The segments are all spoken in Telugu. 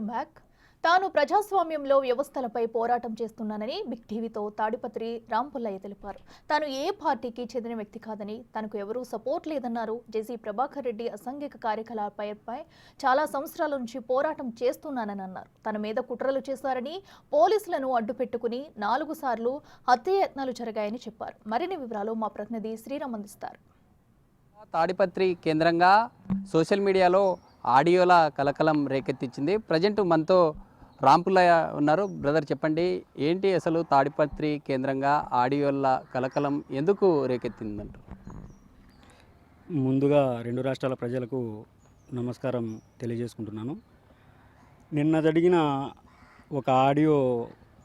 Welcome back. తాను ప్రజాస్వామ్యంలో వ్యవస్థలపై పోరాటం చేస్తున్నానని బిగ్ టీవీతో తాడిపత్రి రాంపుల్లయ్య తెలిపారు. తాను ఏ పార్టీకి చెందిన వ్యక్తి కాదని, తనకు ఎవరూ సపోర్ట్ లేదన్నారు. జేసీ ప్రభాకర్ రెడ్డి అసాంఘిక కార్యకలాపాలపై చాలా సంవత్సరాల నుంచి పోరాటం చేస్తున్నానని అన్నారు. తన మీద కుట్రలు చేశారని, పోలీసులను అడ్డుపెట్టుకుని 4 సార్లు హత్యాయత్నాలు జరిగాయని చెప్పారు. మరిన్ని వివరాలు మా ప్రతినిధి శ్రీరామ్ అందిస్తారు. తాడిపత్రి కేంద్రంగా సోషల్ మీడియాలో ఆడియోల కలకలం రేకెత్తించింది. ప్రజెంట్ మనతో రాంపుల్లయ్య ఉన్నారు. బ్రదర్, చెప్పండి, ఏంటి అసలు తాడిపత్రి కేంద్రంగా ఆడియోల కలకలం ఎందుకు రేకెత్తిందంటారు? ముందుగా 2 రాష్ట్రాల ప్రజలకు నమస్కారం తెలియజేసుకుంటున్నాను. నిన్న జరిగిన ఒక ఆడియో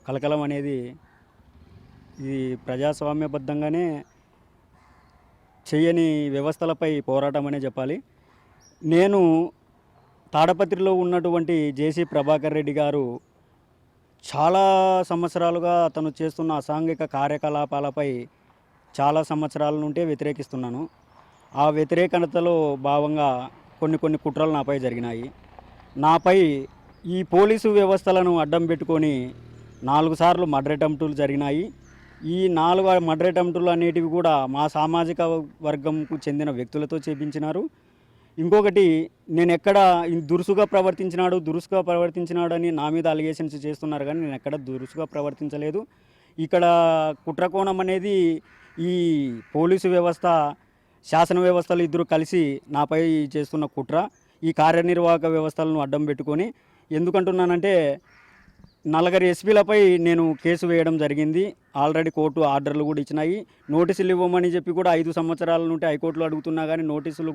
కలకలం అనేది ఇది ప్రజాస్వామ్యబద్ధంగానే చేయని వ్యవస్థలపై పోరాటం అనే చెప్పాలి. నేను తాడపత్రిలో ఉన్నటువంటి జేసీ ప్రభాకర్ రెడ్డి గారు చాలా సంవత్సరాలుగా అతను చేస్తున్న అసాంఘిక కార్యకలాపాలపై చాలా సంవత్సరాల నుండే వ్యతిరేకిస్తున్నాను. ఆ వ్యతిరేకతలో భాగంగా కొన్ని కుట్రలు నాపై జరిగినాయి. నాపై ఈ పోలీసు వ్యవస్థలను అడ్డం పెట్టుకొని 4 సార్లు మర్డర్ అటెంప్టులు జరిగినాయి. ఈ 4 మర్డర్ అటెంప్టులు అనేటివి కూడా మా సామాజిక వర్గంకు చెందిన వ్యక్తులతో చేపించినారు. ఇంకొకటి, నేను ఎక్కడ దురుసుగా ప్రవర్తించినాడని నా మీద అలిగేషన్స్ చేస్తున్నారు, కానీ నేను ఎక్కడ దురుసుగా ప్రవర్తించలేదు. ఇక్కడ కుట్రకోణం అనేది ఈ పోలీసు వ్యవస్థ, శాసన వ్యవస్థలు ఇద్దరు కలిసి నాపై చేస్తున్న కుట్ర. ఈ కార్యనిర్వాహక వ్యవస్థలను అడ్డం పెట్టుకొని, ఎందుకంటున్నానంటే 4 ఎస్పీలపై నేను కేసు వేయడం జరిగింది. ఆల్రెడీ కోర్టు ఆర్డర్లు కూడా ఇచ్చినాయి. నోటీసులు ఇవ్వమని చెప్పి కూడా 5 సంవత్సరాల నుండి హైకోర్టులో అడుగుతున్నా కానీ నోటీసులు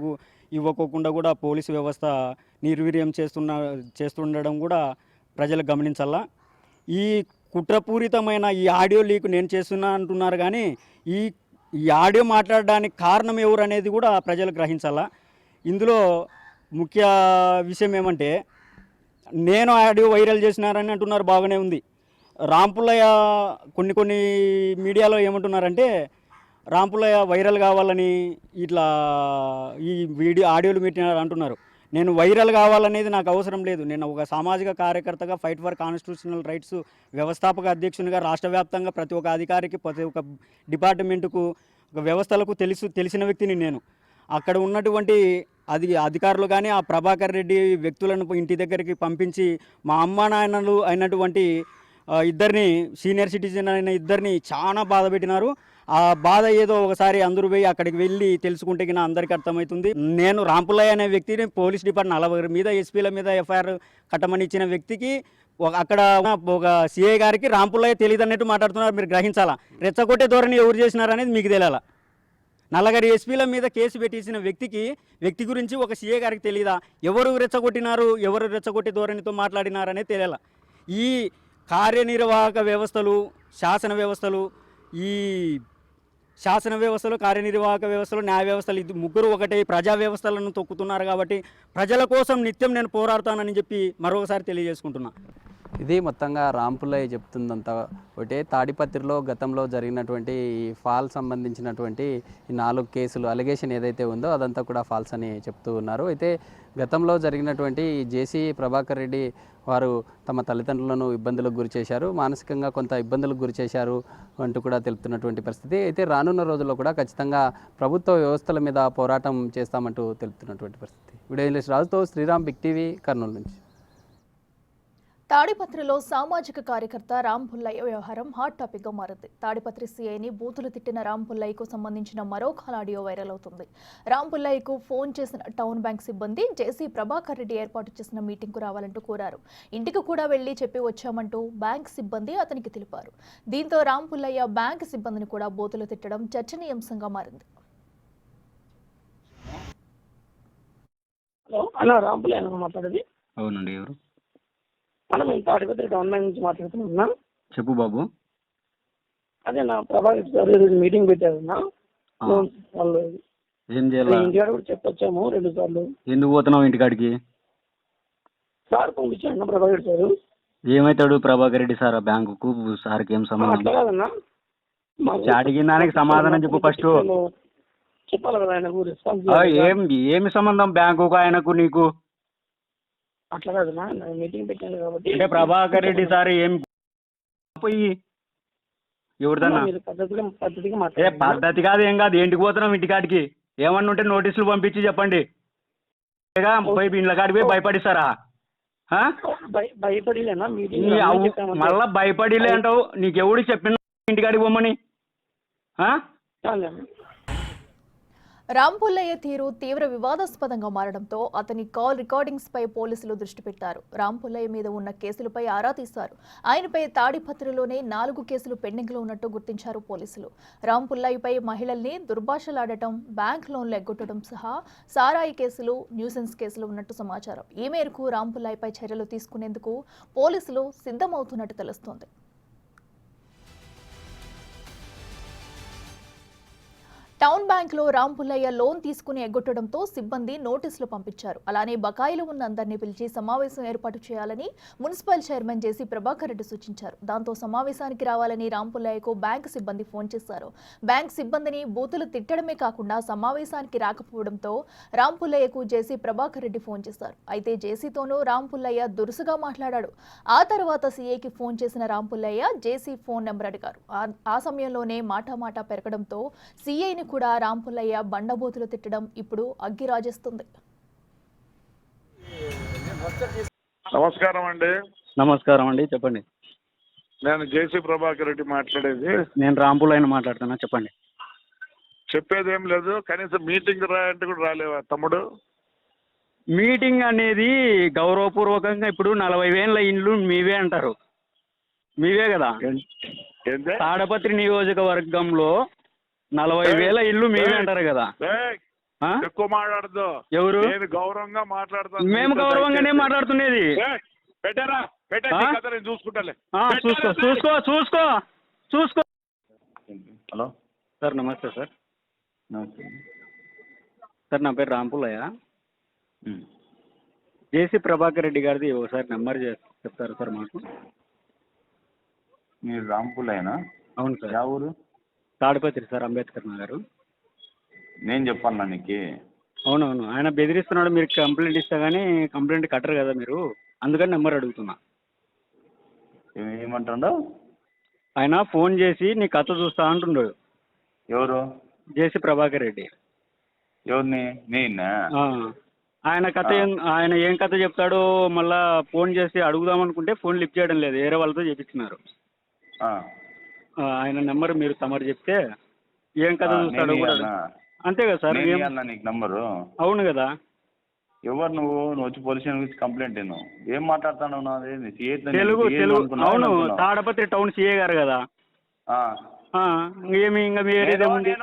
ఇవ్వకోకుండా కూడా పోలీసు వ్యవస్థ నిర్వీర్యం చేస్తుండడం కూడా ప్రజలు గమనించాలా. ఈ కుట్రపూరితమైన ఈ ఆడియో లీక్ నేను చేస్తున్నా అంటున్నారు, కానీ ఈ ఆడియో మాట్లాడడానికి కారణం ఎవరు అనేది కూడా ప్రజలు గ్రహించాలా. ఇందులో ముఖ్య విషయం ఏమంటే, నేను ఆడియో వైరల్ చేసినారని అంటున్నారు, బాగానే ఉంది. రాంపుల్లయ్య కొన్ని మీడియాలో ఏమంటున్నారంటే, రాంపుల్లయ్య వైరల్ కావాలని ఇట్లా ఈ ఆడియోలు పెట్టినారు అంటున్నారు. నేను వైరల్ కావాలనేది నాకు అవసరం లేదు. నేను ఒక సామాజిక కార్యకర్తగా, ఫైట్ ఫర్ కాన్స్టిట్యూషనల్ రైట్స్ వ్యవస్థాపక అధ్యక్షునిగా రాష్ట్ర వ్యాప్తంగా ప్రతి ఒక్క అధికారికి, ప్రతి ఒక్క డిపార్ట్మెంటుకు, ఒక వ్యవస్థలకు తెలిసిన వ్యక్తిని నేను. అక్కడ ఉన్నటువంటి అధికారులు కానీ ఆ ప్రభాకర్ రెడ్డి వ్యక్తులను ఇంటి దగ్గరికి పంపించి మా అమ్మా నాయనలు అయినటువంటి ఇద్దరిని, సీనియర్ సిటిజన్ అయిన ఇద్దరిని చాలా బాధ పెట్టినారు. ఆ బాధ ఏదో ఒకసారి అందరూ పోయి అక్కడికి వెళ్ళి తెలుసుకుంటే కినా అందరికీ అర్థమవుతుంది. నేను రాంపుల్లయ్య అనే వ్యక్తిని పోలీస్ డిపార్ట్మెంట్ 40 మీద ఎస్పీల మీద ఎఫ్ఐఆర్ కట్టమని ఇచ్చిన వ్యక్తికి అక్కడ ఒక సిఐ గారికి రాంపుల్లయ్య తెలియదు అన్నట్టు మాట్లాడుతున్నారు. మీరు గ్రహించాలా. రెచ్చగొట్టే ధోరణి ఎవరు చేసినారనేది మీకు తెలియాలా. 40 ఎస్పీల మీద కేసు పెట్టేసిన వ్యక్తి గురించి ఒక సీఏ గారికి తెలియదా? ఎవరు రెచ్చగొట్టినారు, ఎవరు రెచ్చగొట్టే ధోరణితో మాట్లాడినారనే తెలియాల. ఈ కార్యనిర్వాహక వ్యవస్థలు, శాసన వ్యవస్థలు, కార్యనిర్వాహక వ్యవస్థలు, న్యాయ వ్యవస్థలు, ఇది ముగ్గురు ఒకటే ప్రజా వ్యవస్థలను తొక్కుతున్నారు. కాబట్టి ప్రజల కోసం నిత్యం నేను పోరాడతానని చెప్పి మరొకసారి తెలియజేసుకుంటున్నా. ఇది మొత్తంగా రాంపుల్లయ్య చెప్తుందంతా ఒకటే. తాడిపత్రిలో గతంలో జరిగినటువంటి ఈ ఫాల్ సంబంధించినటువంటి ఈ 4 కేసులు అలిగేషన్ ఏదైతే ఉందో అదంతా కూడా ఫాల్స్ అని చెప్తూ ఉన్నారు. అయితే గతంలో జరిగినటువంటి జేసీ ప్రభాకర్ రెడ్డి వారు తమ తల్లిదండ్రులను ఇబ్బందులకు గురి చేశారు, మానసికంగా కొంత ఇబ్బందులకు గురి చేశారు అంటూ కూడా తెలుపుతున్నటువంటి పరిస్థితి. అయితే రానున్న రోజుల్లో కూడా ఖచ్చితంగా ప్రభుత్వ వ్యవస్థల మీద పోరాటం చేస్తామంటూ తెలుపుతున్నటువంటి పరిస్థితి. వీడియో జర్నలిస్ట్ రాజుతో శ్రీరామ్, బిగ్ టీవీ, కర్నూలు నుంచి. తాడిపత్రిలో సామాజిక కార్యకర్త రాంపుల్లయ్య వ్యవహారం హాట్ టాపిక్ గా మారింది. తాడిపత్రి సీఐని బూతులు తిట్టిన రాంపుల్లయ్యకు సంబంధించిన మరో కాల్ ఆడియో వైరల్ అవుతుంది. రాంపుల్లయ్యకు ఫోన్ చేసిన టౌన్ బ్యాంక్ సిబ్బంది జేసీ ప్రభాకర్ రెడ్డి ఏర్పాటు చేసిన మీటింగ్ కు రావాలంటూ కోరారు. ఇంటికి కూడా వెళ్లి చెప్పి వచ్చామంటూ బ్యాంక్ సిబ్బంది అతనికి తెలిపారు. దీంతో రాంపుల్లయ్య బ్యాంక్ సిబ్బందిని కూడా బూతులు తిట్టడం చర్చనీయాంశంగా మారింది. అవునండి, ఎవరు? మనం తాడిపత్రి గవర్నమెంట్ నుంచి మాట్లాడుతున్నాం. చెప్పు బాబు. అదే నా ప్రభాకర్ సార్ మీటింగ్ పెట్టారన్నా, వాళ్ళు ఏం చేయాలి? ఇంటికాడ కూడా చెప్పొచ్చాము 2 సార్లు. ఎందుకు పోతున్నావు ఇంటికాడికి? సార్ పంపించాడు ప్రభాకర్ సార్. ఏమవుతాడు ప్రభాకర్ రెడ్డి సార్? బ్యాంకుకు సార్కి ఏం సంబంధం? అట్లా కాదన్నా, అడిగిన దానికి సమాధానం చెప్పు ఫస్ట్. చెప్పాలి కదా ఆయనకు రెస్పాన్స్. ఏమి సంబంధం బ్యాంకుకు ఆయనకు నీకు? అట్లా కాదన్నా, మీటింగ్ పెట్టాను కాబట్టి అంటే ప్రభాకర్ రెడ్డి సార్ ఏం పోయి ఎవరిదన్నా మీరు పద్ధతిగా ఏ మాట్లాడండి. పద్ధతి కాదు ఏం కాదు, ఇంటికి పోతున్నాం ఇంటికాడికి ఏమన్నా ఉంటే నోటీసులు పంపించి చెప్పండి. పోయి ఇండ్ల కాడికి పోయి భయపడిస్తారా? ఆ? భయపడిలేనా మీటింగ్ నీ మళ్ళా భయపడిలే అంటావు, నీకెవడు చెప్పిన ఇంటికాడికి పోమని? ఆ? రాంపుల్లయ్య తీరు తీవ్ర వివాదాస్పదంగా మారడంతో అతని కాల్ రికార్డింగ్స్ పై పోలీసులు దృష్టి పెట్టారు. రాంపుల్లయ్య మీద ఉన్న కేసులపై ఆరా తీశారు. ఆయనపై తాడిపత్రిలోనే 4 కేసులు పెండింగ్ లో ఉన్నట్టు గుర్తించారు పోలీసులు. రాంపుల్లయ్యపై మహిళల్ని దుర్భాషలాడటం, బ్యాంక్ లోన్లు ఎగ్గొట్టడం సహా సారాయి కేసులు, న్యూసెన్స్ కేసులు ఉన్నట్టు సమాచారం. ఈ మేరకు రాంపుల్లయ్యపై చర్యలు తీసుకునేందుకు పోలీసులు సిద్ధమవుతున్నట్టు తెలుస్తోంది. టౌన్ బ్యాంకులో రాంపుల్లయ్య లోన్ తీసుకుని ఎగ్గొట్టడంతో సిబ్బంది నోటీసులు పంపించారు. అలానే బకాయిలు ఉన్న అందరినీ పిలిచి సమావేశం ఏర్పాటు చేయాలని మున్సిపల్ చైర్మన్ జేసీ ప్రభాకర్ రెడ్డి సూచించారు. దాంతో సమావేశానికి రావాలని రాంపుల్లయ్యకు బ్యాంకు సిబ్బంది ఫోన్ చేశారు. బ్యాంక్ సిబ్బందిని బూతులు తిట్టడమే కాకుండా సమావేశానికి రాకపోవడంతో రాంపుల్లయ్యకు జేసీ ప్రభాకర్ రెడ్డి ఫోన్ చేశారు. అయితే జేసీతోనూ రాంపుల్లయ్య దురుసుగా మాట్లాడాడు. ఆ తర్వాత సీఐకి ఫోన్ చేసిన రాంపుల్లయ్య జేసీ ఫోన్ నెంబర్ అడిగారు. ఆ సమయంలోనే మాటామాటా పెరగడంతో సీఐని కూడా రాంపుల్లయ్య బండబూతులు తిట్టడం ఇప్పుడు అగ్గి రాజేస్తుంది. నమస్కారం అండి. నమస్కారం అండి, చెప్పండి. నేను జేసీ ప్రభాకర్ రెడ్డి మాట్లాడేది. నేను రాంపుల్లయ్యని మాట్లాడుతున్నా, చెప్పండి. చెప్పేది ఏం లేదు, కనీసం మీటింగ్ రా అంటే కూడా రాలేవా తమ్ముడు? మీటింగ్ అనేది గౌరవపూర్వకంగా ఇప్పుడు 40,000 ఇండ్లు మీవే అంటారు, మీవే కదా. ఏంటి తాడపత్రి నియోజకవర్గంలో 40,000 ఇల్లు మీవే అంటారు కదా. ఆ? ఎక్కువ మాట్లాడదు. ఎవరు? నేను గౌరవంగా మాట్లాడతాను. మేము గౌరవంగానే మాట్లాడుతున్నది. పెట్టారా? ఆ? నేను చూసుకుంటాలే. చూసుకో చూసుకో చూసుకో చూసుకో. హలో సార్ నమస్తే సార్. నమస్తే. సార్ నా పేరు రాంపుల్లయ్య. జేసీ ప్రభాకర్ రెడ్డి గారిది ఒకసారి నెంబర్ చెప్తారు సార్ మాకు? మీరు రాంపుల్లయ్యనా? అవును సార్. యా ఊరు? తాడిపత్రి సార్, అంబేద్కర్ నగర్. నేను చెప్పాను నీకు. అవునవును, ఆయన బెదిరిస్తున్నాడు. మీరు కంప్లైంట్ ఇస్తా కానీ కంప్లైంట్ కట్టరు కదా మీరు, అందుకని నెంబర్ అడుగుతున్నా. ఏమంటాడు ఆయన? ఫోన్ చేసి నీ కథ చూస్తా అంటున్నాడు. ఎవరు? జేసీ ప్రభాకర్ రెడ్డి. ఎవరిని? నేనా? ఆయన కథ ఆయన ఏం కథ చెప్తాడో మళ్ళా ఫోన్ చేసి అడుగుదాం అనుకుంటే ఫోన్ లిఫ్ట్ చేయడం లేదు, వేరే వాళ్ళతో చేపించినారు. ఆయన నెంబర్ మీరు తమరు చెప్తే ఏం కథ చూస్తాడో కూడా. అంతే కదా సార్. నీకు నంబరు? అవును కదా. ఎవరు నువ్వు? నువ్వు వచ్చి పోలీస్ స్టేషన్ గురించి కంప్లైంట్ ఏం మాట్లాడుతున్నావు? నాది తెలుగు. అవును, తాడపత్రి టౌన్ సీఏ గారు కదా. ఏమి ఇంకా వేరేదేముంది?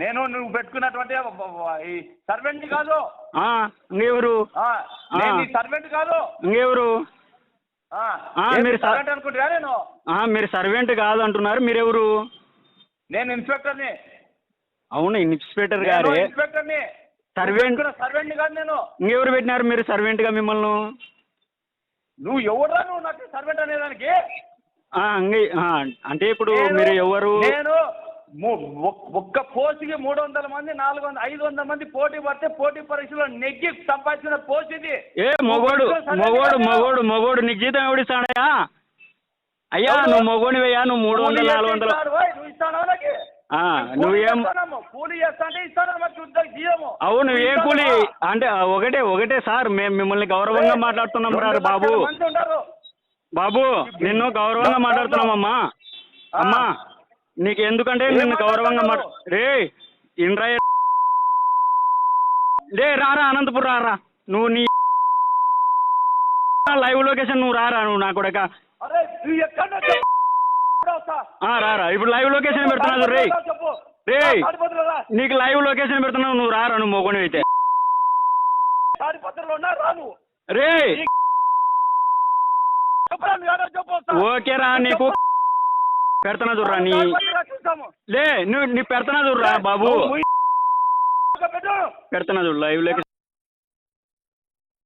నేను నువ్వు పెట్టుకున్నటువంటి సర్వెంట్ కాదు. ఇంకెవరు? సర్వెంట్ కాదు. ఇంకెవరు? నేను మీరు సర్వెంట్ కాదు అంటున్నారు, మీరెవరు? నేను ఇన్స్పెక్టర్ని. అవును, ఇన్స్పెక్టర్ గారే. ఇన్స్పెక్టర్ని. సర్వెంట్ కాదు నేను. ఇంకెవరు పెట్టినారు మీరు సర్వెంట్ గా మిమ్మల్ని? నువ్వు ఎవరురా నువ్వు నాకు సర్వెంట్ అనేదానికి? అంటే ఇప్పుడు మీరు ఎవరు? నేను ఒక్క పోస్ట్కి 300 మంది 400 500 మంది పోటీ పడితే పోటీ పరీక్షలో నెగ్గి సంపాదించిన పోస్ట్ ఇది. మొగోడు నీకు జీతం ఎవడిస్తాడయా? అయ్యా నువ్వు మొగోనివయ్యా, నువ్వు 300 400 నువ్వు ఇస్తాను నాకు. నువ్వేం కూలీ చేస్తా అంటే ఇస్తాను జీవము. అవును, ఏ కూలీ అంటే ఒకటే సార్, మేము మిమ్మల్ని గౌరవంగా మాట్లాడుతున్నాం రా బాబు. బాబు నిన్ను గౌరవంగా మాట్లాడుతున్నామమ్మా. అమ్మా నీకు ఎందుకంటే నిన్ను గౌరవంగా రే ఇంద్రయ్య రే రారా అనంతపురం రారా. నువ్వు నీ లైవ్ లొకేషన్ నువ్వు రారా. నువ్వు నా కొడక రారా. ఇప్పుడు లైవ్ లొకేషన్ పెడుతున్నావు రే. నీకు లైవ్ లొకేషన్ పెడుతున్నావు, నువ్వు రారా. నువ్వు మొగోని అయితే రే. ఓకే రా, నీకు పెడుతున్నా చూడరా. నీ పెడుతున్నా చూడరా బాబు, పెడుతున్నా చూడు లైవ్ లొకేషన్.